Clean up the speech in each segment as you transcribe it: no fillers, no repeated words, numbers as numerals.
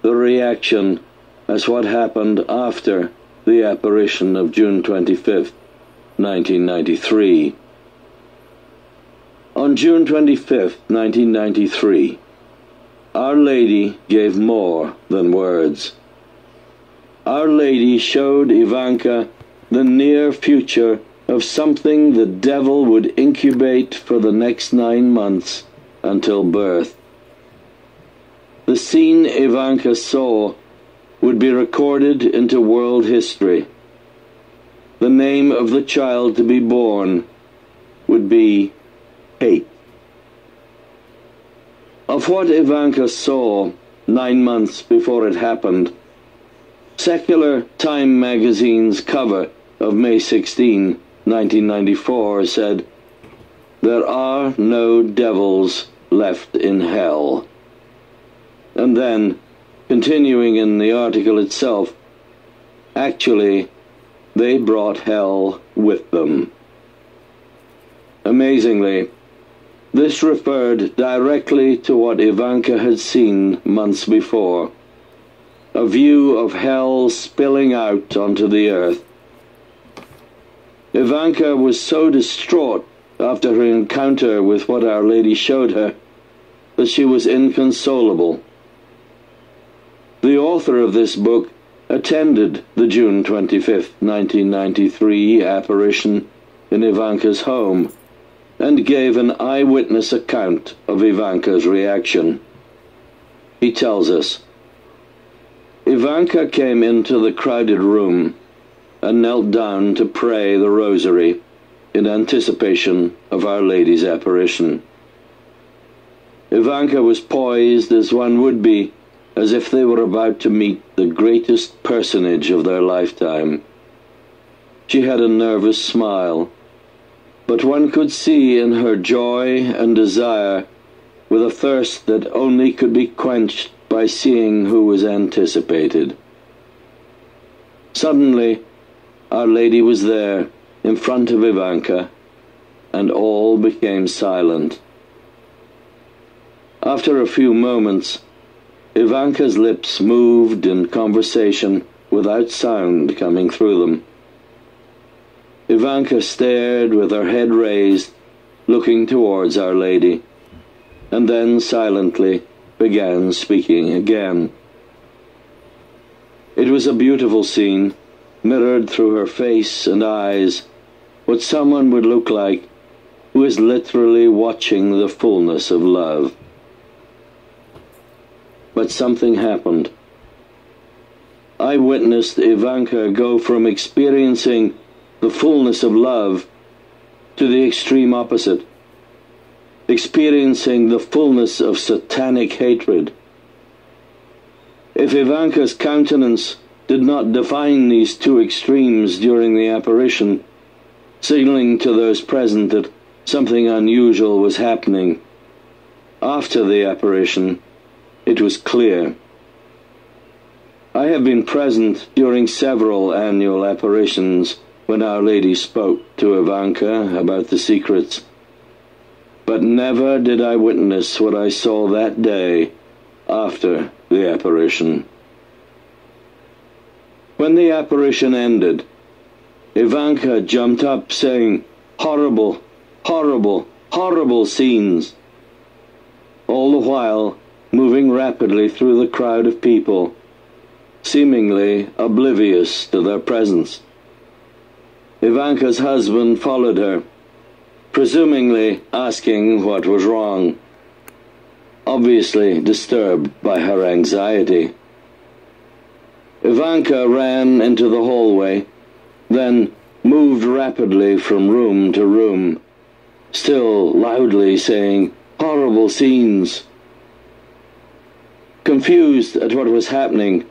the reaction as what happened after the apparition of June 25th, 1993. On June 25th, 1993, Our Lady gave more than words. Our Lady showed Ivanka the near future of something the devil would incubate for the next 9 months until birth. The scene Ivanka saw would be recorded into world history. The name of the child to be born would be Hate. Of what Ivanka saw 9 months before it happened, Secular Time magazine's cover of May 16, 1994 said, "There are no devils left in hell." And then, continuing in the article itself, actually, they brought hell with them. Amazingly, this referred directly to what Ivanka had seen months before, a view of hell spilling out onto the earth. Ivanka was so distraught after her encounter with what Our Lady showed her that she was inconsolable. The author of this book attended the June 25th, 1993 apparition in Ivanka's home and gave an eyewitness account of Ivanka's reaction. He tells us, "Ivanka came into the crowded room and knelt down to pray the rosary in anticipation of Our Lady's apparition. Ivanka was poised as one would be, as if they were about to meet the greatest personage of their lifetime. She had a nervous smile, but one could see in her joy and desire, with a thirst that only could be quenched by seeing who was anticipated. Suddenly, Our Lady was there, in front of Ivanka, and all became silent. After a few moments, Ivanka's lips moved in conversation without sound coming through them. Ivanka stared with her head raised, looking towards Our Lady, and then silently began speaking again. It was a beautiful scene, mirrored through her face and eyes, what someone would look like who is literally watching the fullness of love. But something happened. I witnessed Ivanka go from experiencing the fullness of love to the extreme opposite, experiencing the fullness of satanic hatred. If Ivanka's countenance did not define these two extremes during the apparition, signaling to those present that something unusual was happening, after the apparition, it was clear. I have been present during several annual apparitions when Our Lady spoke to Ivanka about the secrets, but never did I witness what I saw that day after the apparition. When the apparition ended, Ivanka jumped up saying, "Horrible, horrible, horrible scenes," all the while moving rapidly through the crowd of people, seemingly oblivious to their presence. Ivanka's husband followed her, presumably asking what was wrong, obviously disturbed by her anxiety. Ivanka ran into the hallway, then moved rapidly from room to room, still loudly saying, "Horrible scenes." Confused at what was happening,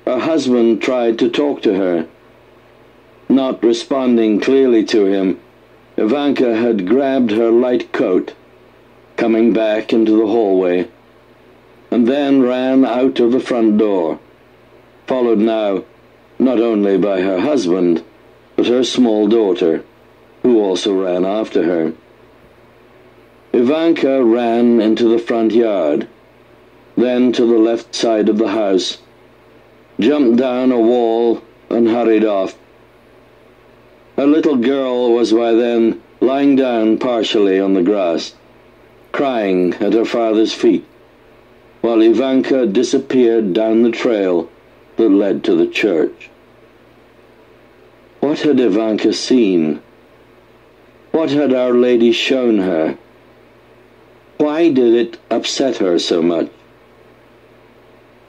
her husband tried to talk to her. Not responding clearly to him, Ivanka had grabbed her light coat, coming back into the hallway, and then ran out of the front door, followed now not only by her husband, but her small daughter, who also ran after her. Ivanka ran into the front yard, then to the left side of the house, jumped down a wall and hurried off. Her little girl was by then lying down partially on the grass, crying at her father's feet, while Ivanka disappeared down the trail that led to the church. What had Ivanka seen? What had Our Lady shown her? Why did it upset her so much?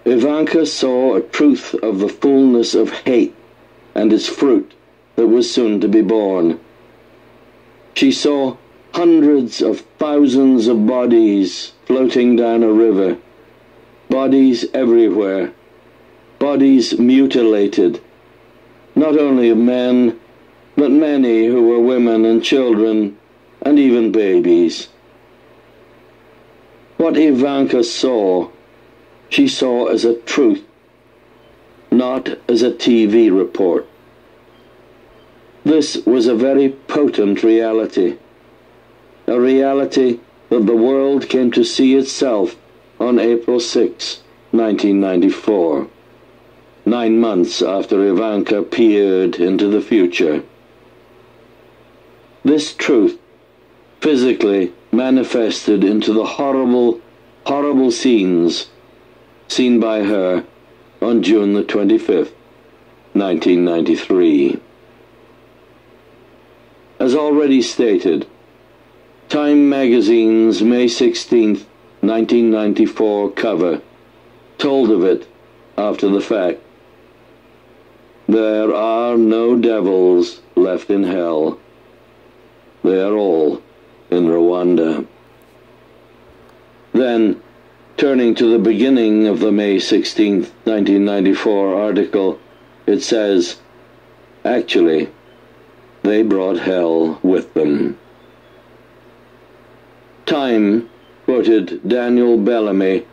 Ivanka saw a truth of the fullness of hate and its fruit that was soon to be born. She saw hundreds of thousands of bodies floating down a river, bodies everywhere, bodies mutilated, not only of men, but many who were women and children, and even babies. What Ivanka saw, she saw as a truth, not as a TV report. This was a very potent reality, a reality that the world came to see itself on April 6, 1994, 9 months after Ivanka peered into the future. This truth physically manifested into the horrible, horrible scenes seen by her on June the 25th, 1993. As already stated, Time magazine's May 16, 1994 cover told of it after the fact. There are no devils left in hell. They are all in Rwanda. Then, turning to the beginning of the May 16, 1994 article, it says, actually, they brought hell with them. Time quoted Daniel Bellamy,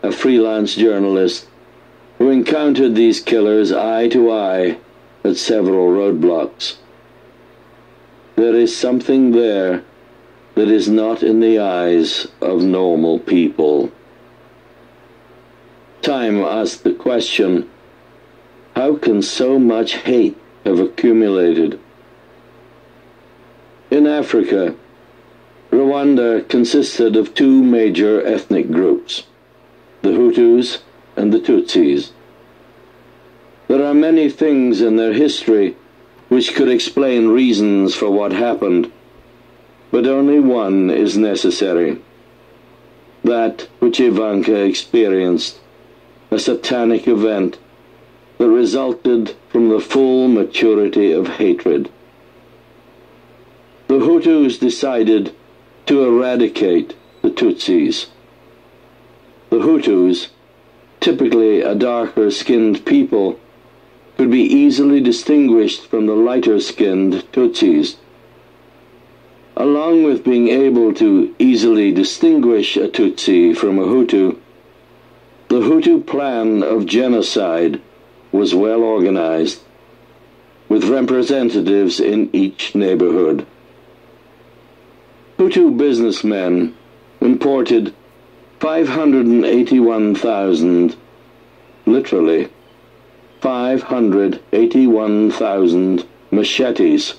a freelance journalist, who encountered these killers eye to eye at several roadblocks. There is something there that is not in the eyes of normal people. Time asked the question, how can so much hate have accumulated? In Africa, Rwanda consisted of two major ethnic groups, the Hutus and the Tutsis. There are many things in their history which could explain reasons for what happened, but only one is necessary. That which Ivanka experienced, a satanic event that resulted from the full maturity of hatred. The Hutus decided to eradicate the Tutsis. The Hutus, typically a darker-skinned people, could be easily distinguished from the lighter-skinned Tutsis. Along with being able to easily distinguish a Tutsi from a Hutu, the Hutu plan of genocide was well organized, with representatives in each neighborhood. Hutu businessmen imported 581,000, literally 581,000 machetes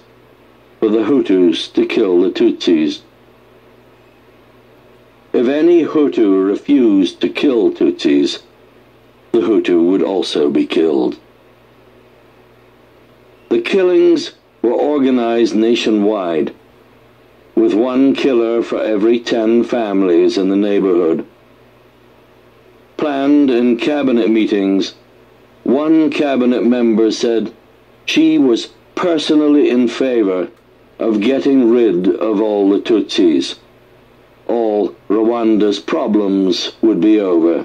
for the Hutus to kill the Tutsis. If any Hutu refused to kill Tutsis, the Hutu would also be killed. The killings were organized nationwide, with one killer for every 10 families in the neighborhood. Planned in cabinet meetings, one cabinet member said she was personally in favor of getting rid of all the Tutsis. All Rwanda's problems would be over.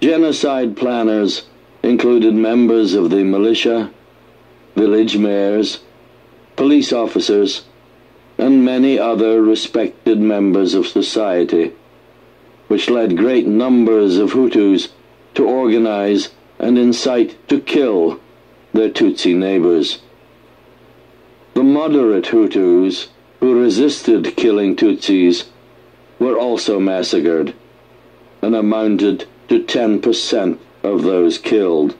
Genocide planners included members of the militia, village mayors, police officers, and many other respected members of society, which led great numbers of Hutus to organize and incite to kill their Tutsi neighbors. The moderate Hutus who resisted killing Tutsis were also massacred, and amounted to 10% of those killed.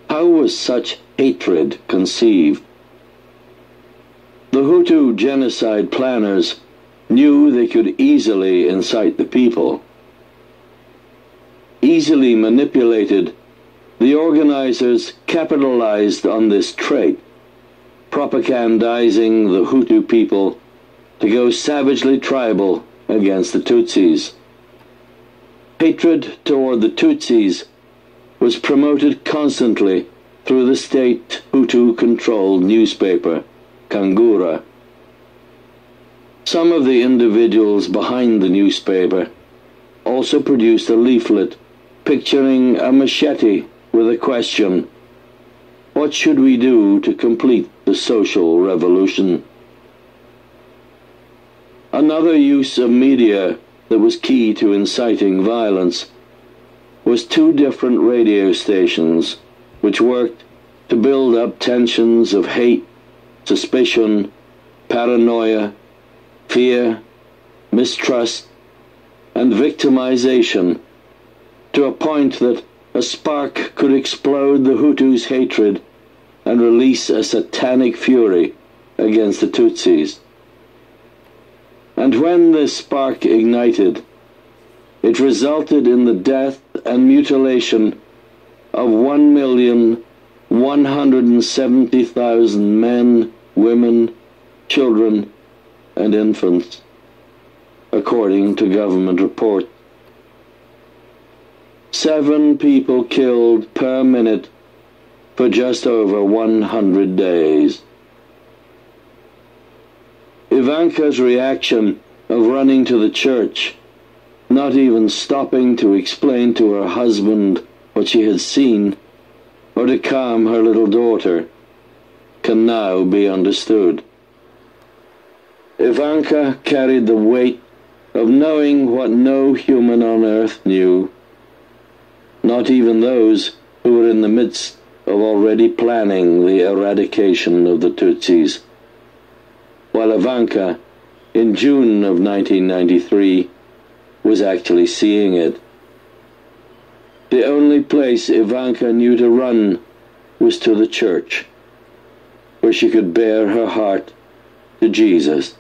How was such hatred conceived? The Hutu genocide planners knew they could easily incite the people. Easily manipulated, the organizers capitalized on this trait, propagandizing the Hutu people to go savagely tribal against the Tutsis. Hatred toward the Tutsis was promoted constantly through the state Hutu-controlled newspaper, Kangura. Some of the individuals behind the newspaper also produced a leaflet picturing a machete with a question: what should we do to complete the social revolution? Another use of media that was key to inciting violence was two different radio stations which worked to build up tensions of hate, suspicion, paranoia, fear, mistrust, and victimization, to a point that a spark could explode the Hutus' hatred and release a satanic fury against the Tutsis. And when this spark ignited, it resulted in the death and mutilation of 1,170,000 men, women, children, and infants, according to government reports. 7 people killed per minute for just over 100 days. Ivanka's reaction of running to the church, not even stopping to explain to her husband what she had seen, or to calm her little daughter, can now be understood. Ivanka carried the weight of knowing what no human on earth knew, not even those who were in the midst of already planning the eradication of the Tutsis, while Ivanka, in June of 1993, was actually seeing it. The only place Ivanka knew to run was to the church, where she could bare her heart to Jesus.